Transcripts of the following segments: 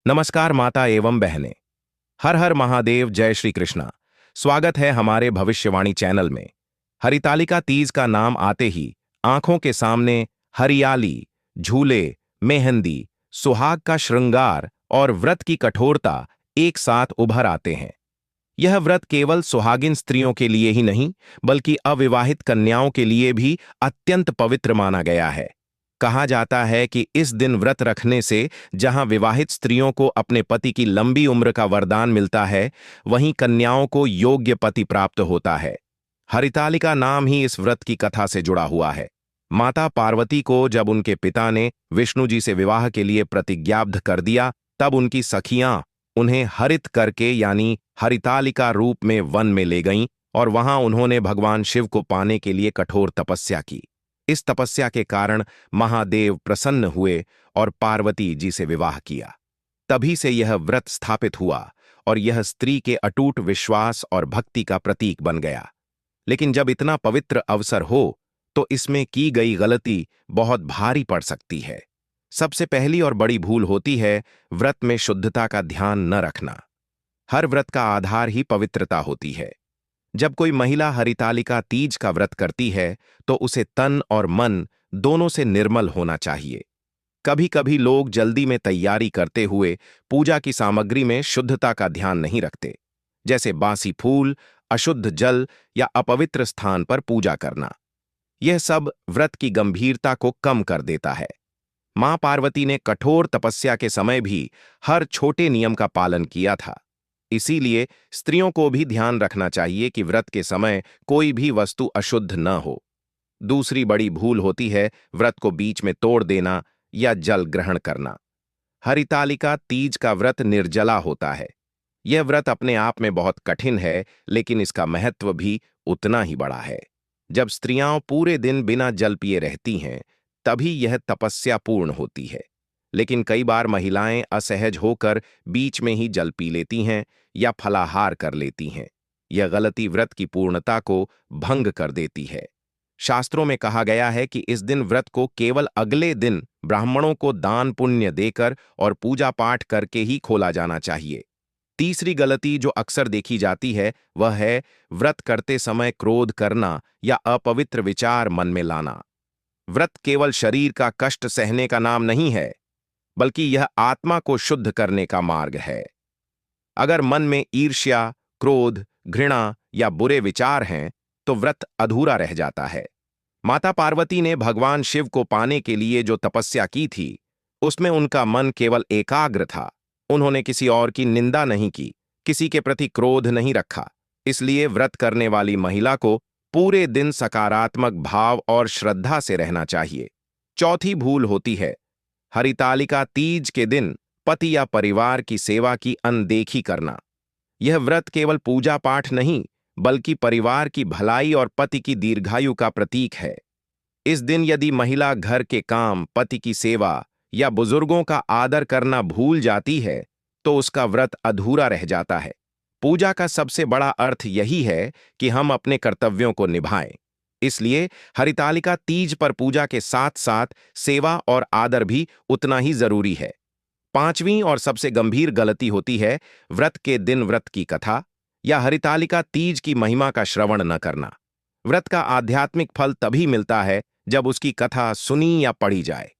नमस्कार माता एवं बहनें। हर हर महादेव, जय श्री कृष्णा। स्वागत है हमारे भविष्यवाणी चैनल में। हरितालिका तीज का नाम आते ही आंखों के सामने हरियाली, झूले, मेहंदी, सुहाग का श्रृंगार और व्रत की कठोरता एक साथ उभर आते हैं। यह व्रत केवल सुहागिन स्त्रियों के लिए ही नहीं, बल्कि अविवाहित कन्याओं के लिए भी अत्यंत पवित्र माना गया है। कहा जाता है कि इस दिन व्रत रखने से जहां विवाहित स्त्रियों को अपने पति की लंबी उम्र का वरदान मिलता है, वहीं कन्याओं को योग्य पति प्राप्त होता है। हरितालिका नाम ही इस व्रत की कथा से जुड़ा हुआ है। माता पार्वती को जब उनके पिता ने विष्णु जी से विवाह के लिए प्रतिज्ञाबद्ध कर दिया, तब उनकी सखियां उन्हें हरित करके यानी हरितालिका रूप में वन में ले गईं और वहां उन्होंने भगवान शिव को पाने के लिए कठोर तपस्या की। इस तपस्या के कारण महादेव प्रसन्न हुए और पार्वती जी से विवाह किया। तभी से यह व्रत स्थापित हुआ और यह स्त्री के अटूट विश्वास और भक्ति का प्रतीक बन गया। लेकिन जब इतना पवित्र अवसर हो, तो इसमें की गई गलती बहुत भारी पड़ सकती है। सबसे पहली और बड़ी भूल होती है व्रत में शुद्धता का ध्यान न रखना। हर व्रत का आधार ही पवित्रता होती है। जब कोई महिला हरितालिका तीज का व्रत करती है, तो उसे तन और मन दोनों से निर्मल होना चाहिए। कभी कभी लोग जल्दी में तैयारी करते हुए पूजा की सामग्री में शुद्धता का ध्यान नहीं रखते, जैसे बासी फूल, अशुद्ध जल या अपवित्र स्थान पर पूजा करना। यह सब व्रत की गंभीरता को कम कर देता है। मां पार्वती ने कठोर तपस्या के समय भी हर छोटे नियम का पालन किया था। इसीलिए स्त्रियों को भी ध्यान रखना चाहिए कि व्रत के समय कोई भी वस्तु अशुद्ध न हो। दूसरी बड़ी भूल होती है व्रत को बीच में तोड़ देना या जल ग्रहण करना। हरितालिका तीज का व्रत निर्जला होता है। यह व्रत अपने आप में बहुत कठिन है, लेकिन इसका महत्व भी उतना ही बड़ा है। जब स्त्रियां पूरे दिन बिना जल पिए रहती हैं, तभी यह तपस्या पूर्ण होती है। लेकिन कई बार महिलाएं असहज होकर बीच में ही जल पी लेती हैं या फलाहार कर लेती हैं। यह गलती व्रत की पूर्णता को भंग कर देती है। शास्त्रों में कहा गया है कि इस दिन व्रत को केवल अगले दिन ब्राह्मणों को दान पुण्य देकर और पूजा पाठ करके ही खोला जाना चाहिए। तीसरी गलती जो अक्सर देखी जाती है, वह है व्रत करते समय क्रोध करना या अपवित्र विचार मन में लाना। व्रत केवल शरीर का कष्ट सहने का नाम नहीं है, बल्कि यह आत्मा को शुद्ध करने का मार्ग है। अगर मन में ईर्ष्या, क्रोध, घृणा या बुरे विचार हैं, तो व्रत अधूरा रह जाता है। माता पार्वती ने भगवान शिव को पाने के लिए जो तपस्या की थी, उसमें उनका मन केवल एकाग्र था। उन्होंने किसी और की निंदा नहीं की, किसी के प्रति क्रोध नहीं रखा। इसलिए व्रत करने वाली महिला को पूरे दिन सकारात्मक भाव और श्रद्धा से रहना चाहिए। चौथी भूल होती है हरितालिका तीज के दिन पति या परिवार की सेवा की अनदेखी करना। यह व्रत केवल पूजा पाठ नहीं, बल्कि परिवार की भलाई और पति की दीर्घायु का प्रतीक है। इस दिन यदि महिला घर के काम, पति की सेवा या बुजुर्गों का आदर करना भूल जाती है, तो उसका व्रत अधूरा रह जाता है। पूजा का सबसे बड़ा अर्थ यही है कि हम अपने कर्तव्यों को निभाएं। इसलिए हरितालिका तीज पर पूजा के साथ साथ सेवा और आदर भी उतना ही जरूरी है। पांचवीं और सबसे गंभीर गलती होती है व्रत के दिन व्रत की कथा या हरितालिका तीज की महिमा का श्रवण न करना। व्रत का आध्यात्मिक फल तभी मिलता है जब उसकी कथा सुनी या पढ़ी जाए।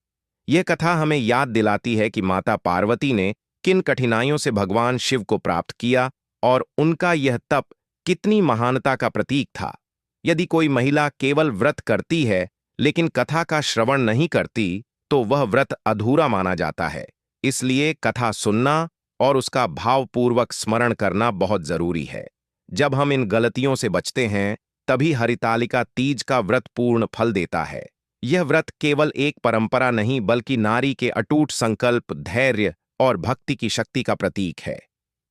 यह कथा हमें याद दिलाती है कि माता पार्वती ने किन कठिनाइयों से भगवान शिव को प्राप्त किया और उनका यह तप कितनी महानता का प्रतीक था। यदि कोई महिला केवल व्रत करती है लेकिन कथा का श्रवण नहीं करती, तो वह व्रत अधूरा माना जाता है। इसलिए कथा सुनना और उसका भावपूर्वक स्मरण करना बहुत जरूरी है। जब हम इन गलतियों से बचते हैं, तभी हरितालिका तीज का व्रत पूर्ण फल देता है। यह व्रत केवल एक परंपरा नहीं, बल्कि नारी के अटूट संकल्प, धैर्य और भक्ति की शक्ति का प्रतीक है।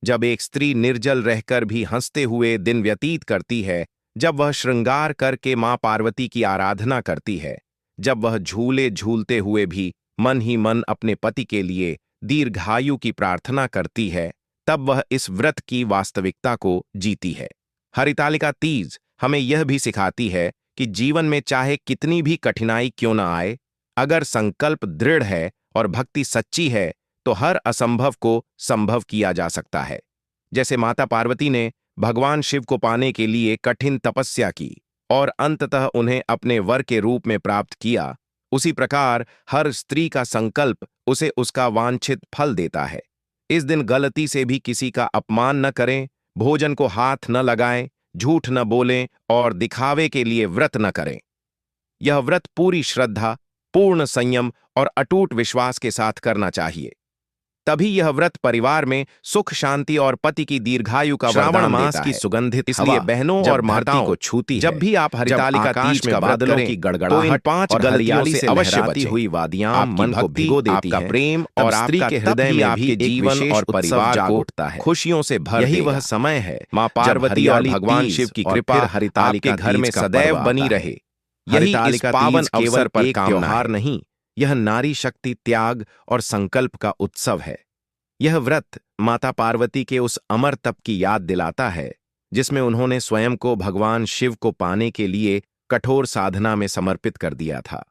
जब एक स्त्री निर्जल रहकर भी हंसते हुए दिन व्यतीत करती है, जब वह श्रृंगार करके मां पार्वती की आराधना करती है, जब वह झूले झूलते हुए भी मन ही मन अपने पति के लिए दीर्घायु की प्रार्थना करती है, तब वह इस व्रत की वास्तविकता को जीती है। हरितालिका तीज हमें यह भी सिखाती है कि जीवन में चाहे कितनी भी कठिनाई क्यों न आए, अगर संकल्प दृढ़ है और भक्ति सच्ची है, तो हर असंभव को संभव किया जा सकता है। जैसे माता पार्वती ने भगवान शिव को पाने के लिए कठिन तपस्या की और अंततः उन्हें अपने वर के रूप में प्राप्त किया, उसी प्रकार हर स्त्री का संकल्प उसे उसका वांछित फल देता है। इस दिन गलती से भी किसी का अपमान न करें, भोजन को हाथ न लगाएं, झूठ न बोलें और दिखावे के लिए व्रत न करें। यह व्रत पूरी श्रद्धा, पूर्ण संयम और अटूट विश्वास के साथ करना चाहिए। तभी यह व्रत परिवार में सुख शांति और पति की दीर्घायु का श्रावण वरदान मास देता की है। सुगंधित इसलिए हवा बहनों जब और धरती माताओं को छूती जब है, भी आप हरितालिका आकाश तीज में का व्रत बादलों करें की तो इन गड़गड़ाहट 5 और गलतियों हरियाली से से अवश्य लहराती बचें। हुई वादियां आपकी मन को भक्ति, भिगो देती आपका हैं। प्रेम तब और स्त्री आपका के तप हृदय भी में आपके भी एक जीवन विशेष और उत्सव परिवार जाग को उठता है। खुशियों से भर यही देगा। वह समय है मां जब पार्वती और हरियाली भगवान तीज शिव की और कृपा फिर हरितालिका आपके घर में तीज का सदैव पर्व बनी आता है। रहे। यही इस हरितालिका पावन तीज अवसर केवल पर एक कामना त्योहार है। नहीं, यह नारी शक्ति, त्याग और संकल्प का उत्सव है। यह व्रत माता पार्वती के उस अमर तप की याद दिलाता है जिसमें उन्होंने स्वयं को भगवान शिव को पाने के लिए कठोर साधना में समर्पित कर दिया था।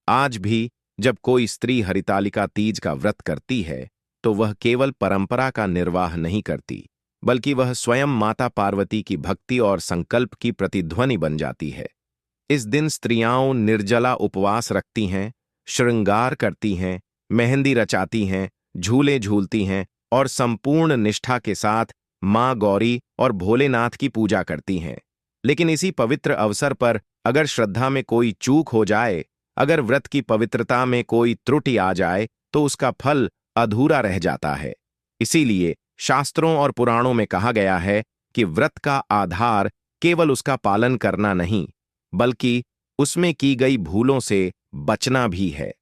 आज भी जब कोई स्त्री हरितालिका तीज का व्रत करती है तो वह केवल परंपरा का निर्वाह नहीं करती, बल्कि वह स्वयं माता पार्वती की भक्ति और संकल्प की प्रतिध्वनि बन जाती है। इस दिन स्त्रियां निर्जला उपवास रखती हैं, श्रृंगार करती हैं, मेहंदी रचाती हैं, झूले झूलती हैं और संपूर्ण निष्ठा के साथ मां गौरी और भोलेनाथ की पूजा करती हैं। लेकिन इसी पवित्र अवसर पर अगर श्रद्धा में कोई चूक हो जाए, अगर व्रत की पवित्रता में कोई त्रुटि आ जाए, तो उसका फल अधूरा रह जाता है। इसीलिए शास्त्रों और पुराणों में कहा गया है कि व्रत का आधार केवल उसका पालन करना नहीं, बल्कि उसमें की गई भूलों से बचना भी है।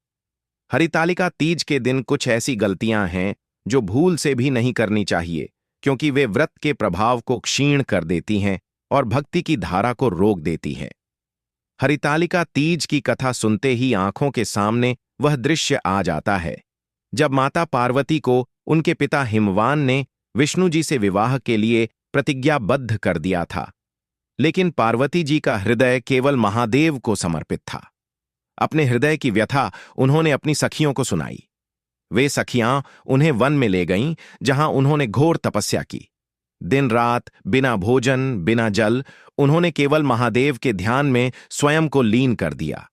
हरितालिका तीज के दिन कुछ ऐसी गलतियां हैं जो भूल से भी नहीं करनी चाहिए, क्योंकि वे व्रत के प्रभाव को क्षीण कर देती हैं और भक्ति की धारा को रोक देती हैं। हरितालिका तीज की कथा सुनते ही आंखों के सामने वह दृश्य आ जाता है जब माता पार्वती को उनके पिता हिमवान ने विष्णु जी से विवाह के लिए प्रतिज्ञाबद्ध कर दिया था। लेकिन पार्वती जी का हृदय केवल महादेव को समर्पित था। अपने हृदय की व्यथा उन्होंने अपनी सखियों को सुनाई। वे सखियां उन्हें वन में ले गईं, जहां उन्होंने घोर तपस्या की। दिन रात बिना भोजन, बिना जल, उन्होंने केवल महादेव के ध्यान में स्वयं को लीन कर दिया।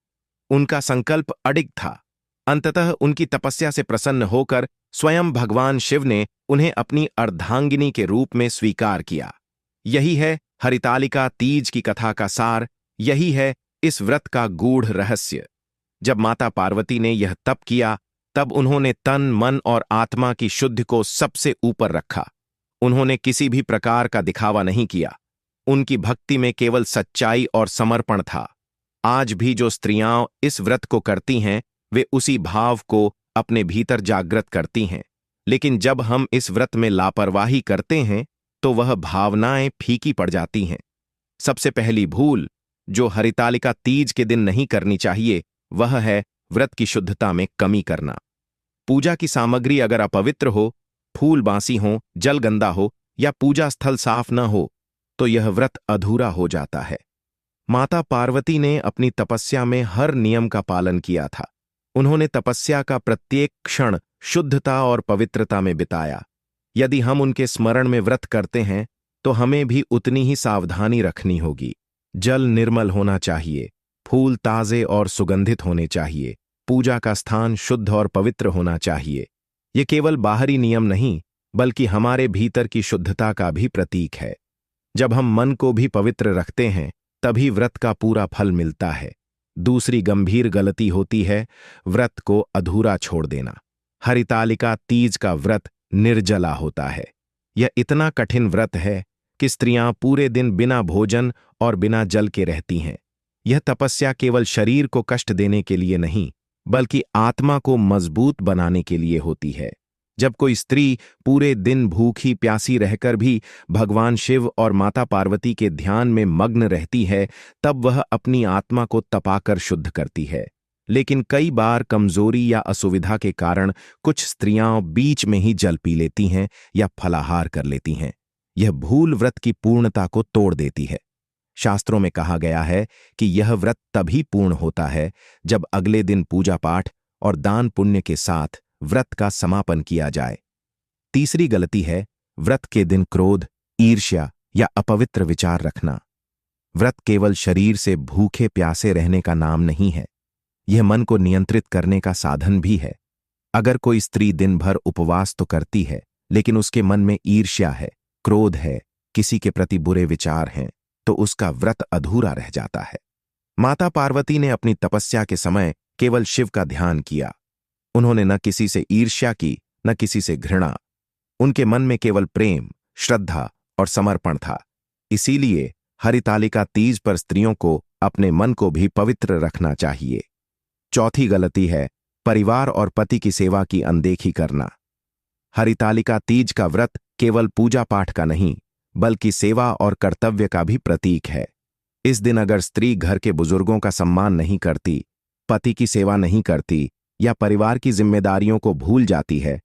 उनका संकल्प अडिग था। अंततः उनकी तपस्या से प्रसन्न होकर स्वयं भगवान शिव ने उन्हें अपनी अर्धांगिनी के रूप में स्वीकार किया। यही है हरितालिका तीज की कथा का सार, यही है इस व्रत का गूढ़ रहस्य। जब माता पार्वती ने यह तप किया, तब उन्होंने तन, मन और आत्मा की शुद्धि को सबसे ऊपर रखा। उन्होंने किसी भी प्रकार का दिखावा नहीं किया। उनकी भक्ति में केवल सच्चाई और समर्पण था। आज भी जो स्त्रियां इस व्रत को करती हैं, वे उसी भाव को अपने भीतर जागृत करती हैं। लेकिन जब हम इस व्रत में लापरवाही करते हैं, तो वह भावनाएं फीकी पड़ जाती हैं। सबसे पहली भूल जो हरितालिका तीज के दिन नहीं करनी चाहिए, वह है व्रत की शुद्धता में कमी करना। पूजा की सामग्री अगर अपवित्र हो, फूल बासी हो, जल गंदा हो या पूजा स्थल साफ न हो, तो यह व्रत अधूरा हो जाता है। माता पार्वती ने अपनी तपस्या में हर नियम का पालन किया था। उन्होंने तपस्या का प्रत्येक क्षण शुद्धता और पवित्रता में बिताया। यदि हम उनके स्मरण में व्रत करते हैं, तो हमें भी उतनी ही सावधानी रखनी होगी। जल निर्मल होना चाहिए, फूल ताजे और सुगंधित होने चाहिए, पूजा का स्थान शुद्ध और पवित्र होना चाहिए। ये केवल बाहरी नियम नहीं, बल्कि हमारे भीतर की शुद्धता का भी प्रतीक है। जब हम मन को भी पवित्र रखते हैं, तभी व्रत का पूरा फल मिलता है। दूसरी गंभीर गलती होती है व्रत को अधूरा छोड़ देना। हरितालिका तीज का व्रत निर्जला होता है। यह इतना कठिन व्रत है कि स्त्रियां पूरे दिन बिना भोजन और बिना जल के रहती हैं। यह तपस्या केवल शरीर को कष्ट देने के लिए नहीं, बल्कि आत्मा को मजबूत बनाने के लिए होती है। जब कोई स्त्री पूरे दिन भूखी प्यासी रहकर भी भगवान शिव और माता पार्वती के ध्यान में मग्न रहती है, तब वह अपनी आत्मा को तपाकर शुद्ध करती है। लेकिन कई बार कमजोरी या असुविधा के कारण कुछ स्त्रियां बीच में ही जल पी लेती हैं या फलाहार कर लेती हैं। यह भूल व्रत की पूर्णता को तोड़ देती है। शास्त्रों में कहा गया है कि यह व्रत तभी पूर्ण होता है जब अगले दिन पूजा पाठ और दान पुण्य के साथ व्रत का समापन किया जाए। तीसरी गलती है व्रत के दिन क्रोध, ईर्ष्या या अपवित्र विचार रखना। व्रत केवल शरीर से भूखे प्यासे रहने का नाम नहीं है, यह मन को नियंत्रित करने का साधन भी है। अगर कोई स्त्री दिन भर उपवास तो करती है, लेकिन उसके मन में ईर्ष्या है, क्रोध है, किसी के प्रति बुरे विचार हैं, तो उसका व्रत अधूरा रह जाता है। माता पार्वती ने अपनी तपस्या के समय केवल शिव का ध्यान किया। उन्होंने न किसी से ईर्ष्या की, न किसी से घृणा। उनके मन में केवल प्रेम, श्रद्धा और समर्पण था। इसीलिए हरितालिका तीज पर स्त्रियों को अपने मन को भी पवित्र रखना चाहिए। चौथी गलती है परिवार और पति की सेवा की अनदेखी करना। हरितालिका तीज का व्रत केवल पूजा पाठ का नहीं, बल्कि सेवा और कर्तव्य का भी प्रतीक है। इस दिन अगर स्त्री घर के बुजुर्गों का सम्मान नहीं करती, पति की सेवा नहीं करती या परिवार की जिम्मेदारियों को भूल जाती है,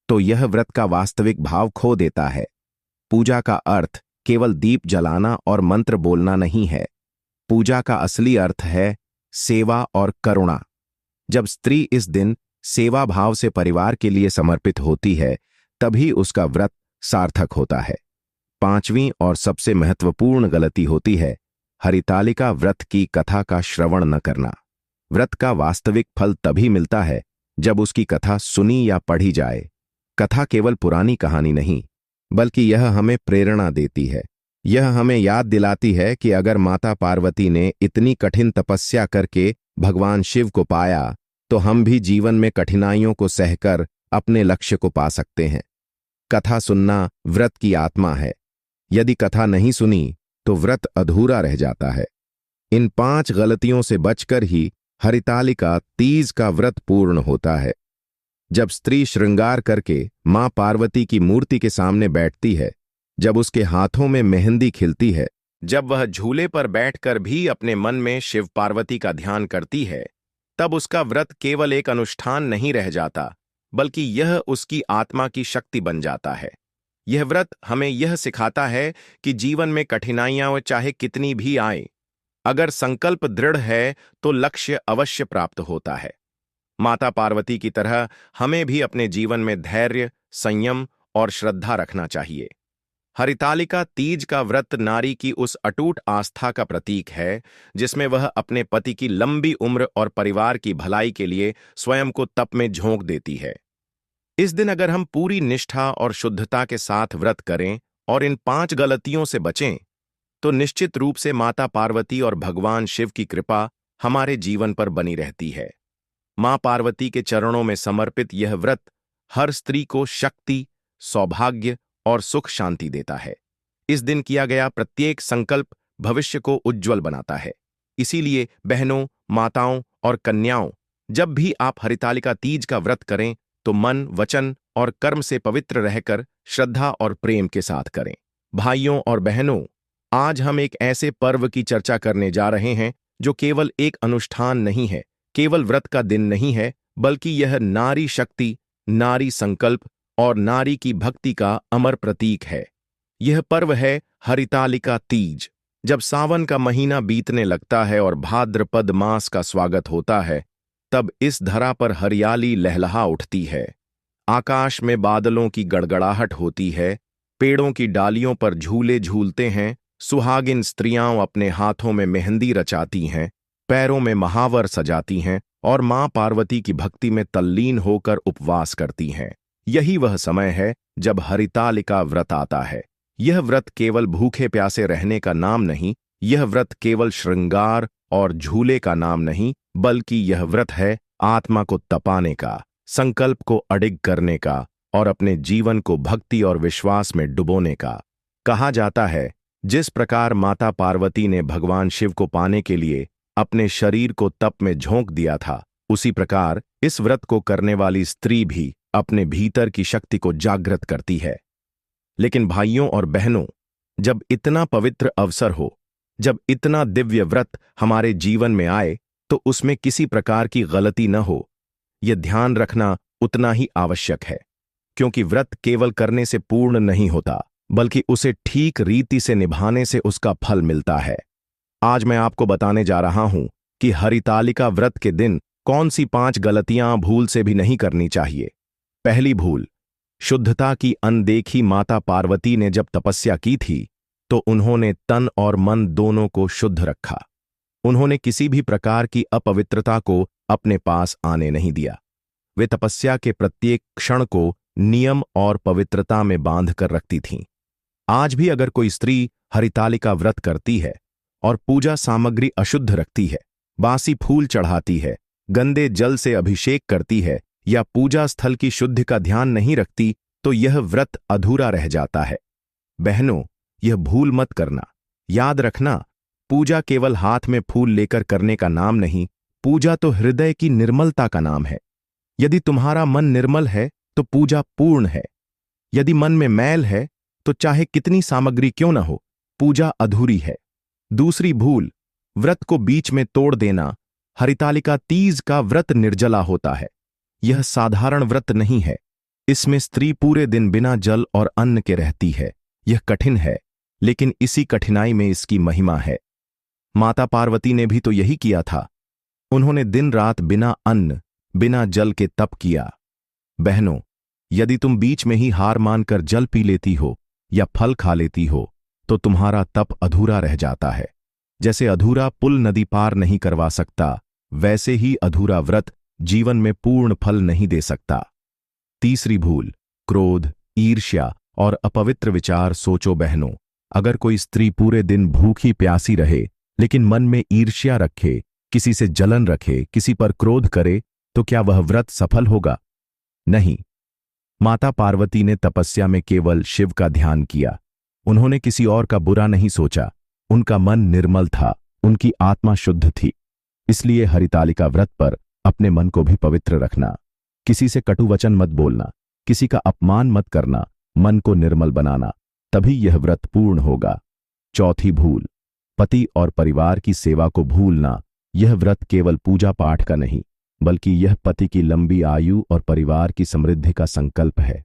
तो यह व्रत का वास्तविक भाव खो देता है। पूजा का अर्थ केवल दीप जलाना और मंत्र बोलना नहीं है। पूजा का असली अर्थ है सेवा और करुणा। जब स्त्री इस दिन सेवा भाव से परिवार के लिए समर्पित होती है, तभी उसका व्रत सार्थक होता है। पांचवीं और सबसे महत्वपूर्ण गलती होती है हरितालिका व्रत की कथा का श्रवण न करना। व्रत का वास्तविक फल तभी मिलता है जब उसकी कथा सुनी या पढ़ी जाए। कथा केवल पुरानी कहानी नहीं, बल्कि यह हमें प्रेरणा देती है। यह हमें याद दिलाती है कि अगर माता पार्वती ने इतनी कठिन तपस्या करके भगवान शिव को पाया, तो हम भी जीवन में कठिनाइयों को सहकर अपने लक्ष्य को पा सकते हैं। कथा सुनना व्रत की आत्मा है। यदि कथा नहीं सुनी तो व्रत अधूरा रह जाता है। इन 5 गलतियों से बचकर ही हरितालिका तीज का व्रत पूर्ण होता है। जब स्त्री श्रृंगार करके मां पार्वती की मूर्ति के सामने बैठती है, जब उसके हाथों में मेहंदी खिलती है, जब वह झूले पर बैठकर भी अपने मन में शिव पार्वती का ध्यान करती है, तब उसका व्रत केवल एक अनुष्ठान नहीं रह जाता, बल्कि यह उसकी आत्मा की शक्ति बन जाता है। यह व्रत हमें यह सिखाता है कि जीवन में कठिनाइयां चाहे कितनी भी आए, अगर संकल्प दृढ़ है तो लक्ष्य अवश्य प्राप्त होता है। माता पार्वती की तरह हमें भी अपने जीवन में धैर्य, संयम और श्रद्धा रखना चाहिए। हरितालिका तीज का व्रत नारी की उस अटूट आस्था का प्रतीक है जिसमें वह अपने पति की लंबी उम्र और परिवार की भलाई के लिए स्वयं को तप में झोंक देती है। इस दिन अगर हम पूरी निष्ठा और शुद्धता के साथ व्रत करें और इन 5 गलतियों से बचें, तो निश्चित रूप से माता पार्वती और भगवान शिव की कृपा हमारे जीवन पर बनी रहती है। मां पार्वती के चरणों में समर्पित यह व्रत हर स्त्री को शक्ति, सौभाग्य और सुख शांति देता है। इस दिन किया गया प्रत्येक संकल्प भविष्य को उज्ज्वल बनाता है। इसीलिए बहनों, माताओं और कन्याओं, जब भी आप हरितालिका तीज का व्रत करें तो मन, वचन और कर्म से पवित्र रहकर श्रद्धा और प्रेम के साथ करें। भाइयों और बहनों, आज हम एक ऐसे पर्व की चर्चा करने जा रहे हैं जो केवल एक अनुष्ठान नहीं है, केवल व्रत का दिन नहीं है, बल्कि यह नारी शक्ति, नारी संकल्प और नारी की भक्ति का अमर प्रतीक है। यह पर्व है हरितालिका तीज। जब सावन का महीना बीतने लगता है और भाद्रपद मास का स्वागत होता है, तब इस धरा पर हरियाली लहलहा उठती है। आकाश में बादलों की गड़गड़ाहट होती है, पेड़ों की डालियों पर झूले झूलते हैं, सुहागिन स्त्रियां अपने हाथों में मेहंदी रचाती हैं, पैरों में महावर सजाती हैं और मां पार्वती की भक्ति में तल्लीन होकर उपवास करती हैं। यही वह समय है जब हरितालिका व्रत आता है। यह व्रत केवल भूखे प्यासे रहने का नाम नहीं, यह व्रत केवल श्रृंगार और झूले का नाम नहीं, बल्कि यह व्रत है आत्मा को तपाने का, संकल्प को अडिग करने का और अपने जीवन को भक्ति और विश्वास में डुबोने का। कहा जाता है, जिस प्रकार माता पार्वती ने भगवान शिव को पाने के लिए अपने शरीर को तप में झोंक दिया था, उसी प्रकार इस व्रत को करने वाली स्त्री भी अपने भीतर की शक्ति को जागृत करती है। लेकिन भाइयों और बहनों, जब इतना पवित्र अवसर हो, जब इतना दिव्य व्रत हमारे जीवन में आए, तो उसमें किसी प्रकार की गलती न हो, यह ध्यान रखना उतना ही आवश्यक है। क्योंकि व्रत केवल करने से पूर्ण नहीं होता, बल्कि उसे ठीक रीति से निभाने से उसका फल मिलता है। आज मैं आपको बताने जा रहा हूं कि हरितालिका व्रत के दिन कौन सी 5 गलतियां भूल से भी नहीं करनी चाहिए। पहली भूल, शुद्धता की अनदेखी। माता पार्वती ने जब तपस्या की थी तो उन्होंने तन और मन दोनों को शुद्ध रखा। उन्होंने किसी भी प्रकार की अपवित्रता को अपने पास आने नहीं दिया। वे तपस्या के प्रत्येक क्षण को नियम और पवित्रता में बांध कर रखती थीं। आज भी अगर कोई स्त्री हरितालिका व्रत करती है और पूजा सामग्री अशुद्ध रखती है, बासी फूल चढ़ाती है, गंदे जल से अभिषेक करती है या पूजा स्थल की शुद्धि का ध्यान नहीं रखती, तो यह व्रत अधूरा रह जाता है। बहनों, यह भूल मत करना। याद रखना, पूजा केवल हाथ में फूल लेकर करने का नाम नहीं, पूजा तो हृदय की निर्मलता का नाम है। यदि तुम्हारा मन निर्मल है तो पूजा पूर्ण है। यदि मन में मैल है तो चाहे कितनी सामग्री क्यों न हो, पूजा अधूरी है। दूसरी भूल, व्रत को बीच में तोड़ देना। हरितालिका तीज का व्रत निर्जला होता है। यह साधारण व्रत नहीं है। इसमें स्त्री पूरे दिन बिना जल और अन्न के रहती है। यह कठिन है, लेकिन इसी कठिनाई में इसकी महिमा है। माता पार्वती ने भी तो यही किया था। उन्होंने दिन रात बिना अन्न, बिना जल के तप किया। बहनों, यदि तुम बीच में ही हार मानकर जल पी लेती हो या फल खा लेती हो, तो तुम्हारा तप अधूरा रह जाता है। जैसे अधूरा पुल नदी पार नहीं करवा सकता, वैसे ही अधूरा व्रत जीवन में पूर्ण फल नहीं दे सकता। तीसरी भूल, क्रोध, ईर्ष्या और अपवित्र विचार। सोचो बहनों, अगर कोई स्त्री पूरे दिन भूखी प्यासी रहे लेकिन मन में ईर्ष्या रखे, किसी से जलन रखे, किसी पर क्रोध करे, तो क्या वह व्रत सफल होगा? नहीं। माता पार्वती ने तपस्या में केवल शिव का ध्यान किया। उन्होंने किसी और का बुरा नहीं सोचा। उनका मन निर्मल था, उनकी आत्मा शुद्ध थी। इसलिए हरितालिका व्रत पर अपने मन को भी पवित्र रखना। किसी से कटु वचन मत बोलना, किसी का अपमान मत करना, मन को निर्मल बनाना, तभी यह व्रत पूर्ण होगा। चौथी भूल, पति और परिवार की सेवा को भूलना। यह व्रत केवल पूजा पाठ का नहीं, बल्कि यह पति की लंबी आयु और परिवार की समृद्धि का संकल्प है।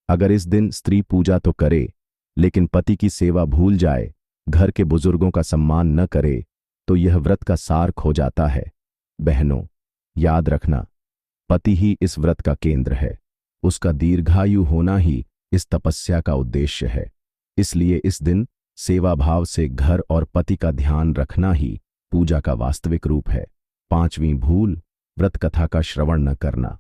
अगर इस दिन स्त्री पूजा तो करे, लेकिन पति की सेवा भूल जाए, घर के बुजुर्गों का सम्मान न करे, तो यह व्रत का सार खो जाता है। बहनों, याद रखना, पति ही इस व्रत का केंद्र है। उसका दीर्घायु होना ही इस तपस्या का उद्देश्य है। इसलिए इस दिन सेवा भाव से घर और पति का ध्यान रखना ही पूजा का वास्तविक रूप है। पांचवीं भूल, व्रत कथा का श्रवण न करना।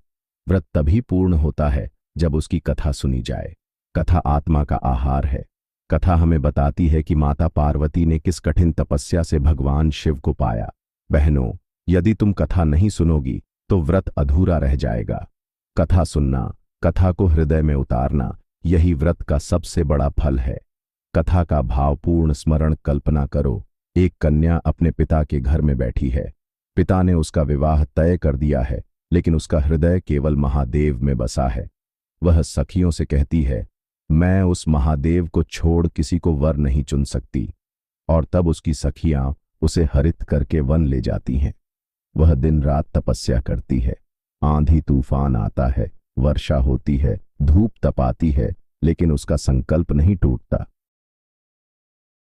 व्रत तभी पूर्ण होता है जब उसकी कथा सुनी जाए। कथा आत्मा का आहार है। कथा हमें बताती है कि माता पार्वती ने किस कठिन तपस्या से भगवान शिव को पाया। बहनों, यदि तुम कथा नहीं सुनोगी तो व्रत अधूरा रह जाएगा। कथा सुनना, कथा को हृदय में उतारना, यही व्रत का सबसे बड़ा फल है। कथा का भावपूर्ण स्मरण कल्पना करो। एक कन्या अपने पिता के घर में बैठी है। पिता ने उसका विवाह तय कर दिया है, लेकिन उसका हृदय केवल महादेव में बसा है। वह सखियों से कहती है, मैं उस महादेव को छोड़ किसी को वर नहीं चुन सकती। और तब उसकी सखियां उसे हरित करके वन ले जाती हैं। वह दिन रात तपस्या करती है। आंधी तूफान आता है, वर्षा होती है, धूप तपाती है, लेकिन उसका संकल्प नहीं टूटता।